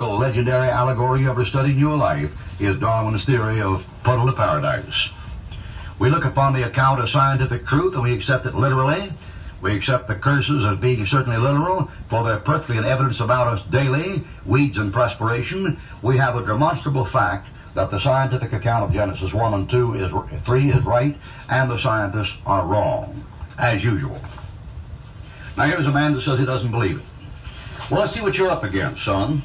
legendary allegory you ever studied in your life is Darwin's theory of puddle of paradise. We look upon the account as scientific truth and we accept it literally. We accept the curses as being certainly literal, for they're perfectly in evidence about us daily, weeds and perspiration. We have a demonstrable fact that the scientific account of Genesis 1 and 3 is right, and the scientists are wrong, as usual. Now here's a man that says he doesn't believe it. Well, let's see what you're up against, son.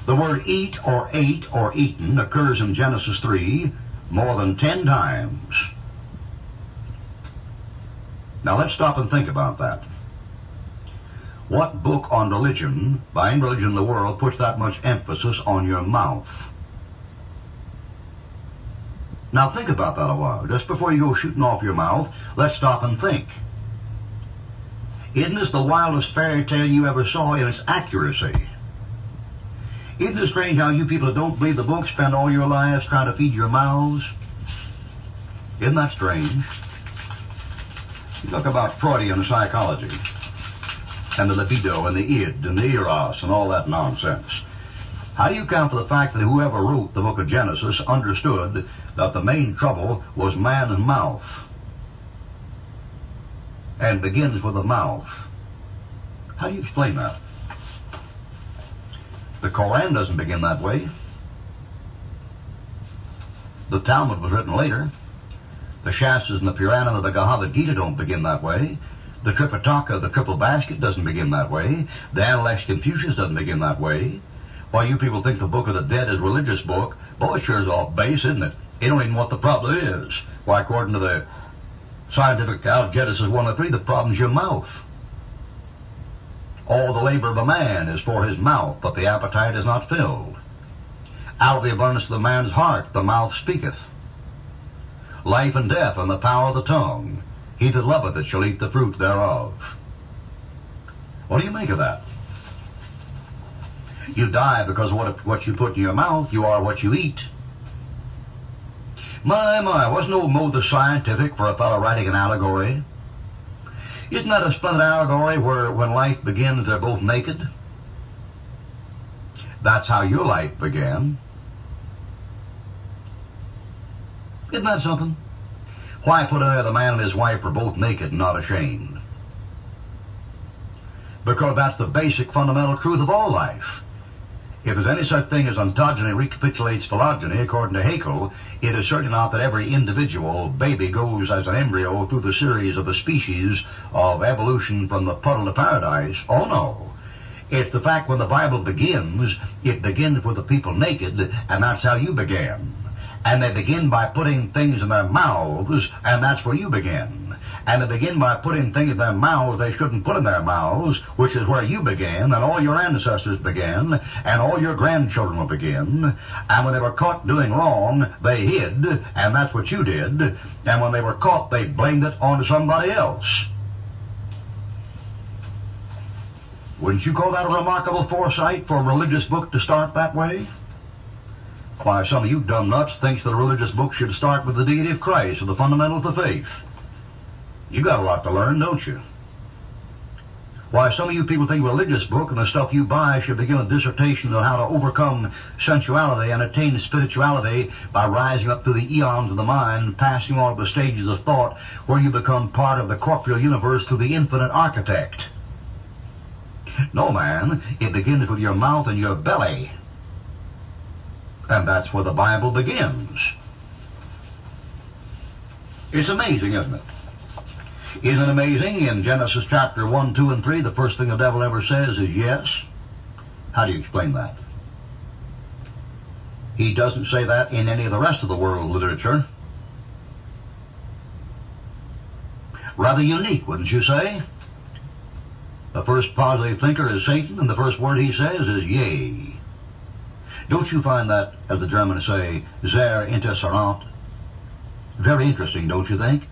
The word eat or ate or eaten occurs in Genesis 3 more than 10 times. Now let's stop and think about that. What book on religion, by any religion in the world, puts that much emphasis on your mouth? Now think about that a while. Just before you go shooting off your mouth, let's stop and think. Isn't this the wildest fairy tale you ever saw in its accuracy? Isn't it strange how you people that don't believe the book spend all your lives trying to feed your mouths? Isn't that strange? You talk about Freudian psychology, and the libido, and the id, and the eros, and all that nonsense. How do you account for the fact that whoever wrote the book of Genesis understood that the main trouble was man's mouth, and begins with the mouth? How do you explain that? The Koran doesn't begin that way. The Talmud was written later. The Shastras and the Purana and the Bhagavad Gita don't begin that way. The Tripitaka, the Triple Basket, doesn't begin that way. The Analects Confucius doesn't begin that way. Why, you people think the Book of the Dead is a religious book? Boy, it sure is off base, isn't it? You don't even know what the problem is. Why, according to the scientific account of Genesis 1 and 3, the problem's your mouth. All the labor of a man is for his mouth, but the appetite is not filled. Out of the abundance of the man's heart, the mouth speaketh. Life and death are in the power of the tongue. He that loveth it shall eat the fruit thereof. What do you make of that? You die because of what you put in your mouth. You are what you eat. My, wasn't old Mo the Scientific for a fellow writing an allegory? Isn't that a splendid allegory where when life begins they're both naked? That's how your life began. Isn't that something? Why put in there the man and his wife were both naked and not ashamed? Because that's the basic fundamental truth of all life. If there's any such thing as ontogeny recapitulates phylogeny, according to Haeckel, it is certainly not that every individual baby goes as an embryo through the series of the species of evolution from the puddle to paradise. Oh no. It's the fact when the Bible begins, it begins with the people naked, and that's how you began. And they begin by putting things in their mouths, and that's where you begin. And they begin by putting things in their mouths they shouldn't put in their mouths, which is where you began, and all your ancestors began, and all your grandchildren will begin. And when they were caught doing wrong, they hid, and that's what you did. And when they were caught, they blamed it on somebody else. Wouldn't you call that a remarkable foresight for a religious book to start that way? Why, some of you dumb nuts thinks that a religious book should start with the deity of Christ or the fundamentals of the faith. You got a lot to learn, don't you? Why, some of you people think a religious book and the stuff you buy should begin with dissertations on how to overcome sensuality and attain spirituality by rising up through the eons of the mind, passing all of the stages of thought, where you become part of the corporeal universe through the infinite architect. No, man, it begins with your mouth and your belly. And that's where the Bible begins. It's amazing, isn't it? Isn't it amazing? In Genesis chapter 1, 2, and 3, the first thing the devil ever says is yes. How do you explain that? He doesn't say that in any of the rest of the world literature. Rather unique, wouldn't you say? The first positive thinker is Satan, and the first word he says is yea. Don't you find that, as the Germans say, sehr interessant? Very interesting, don't you think?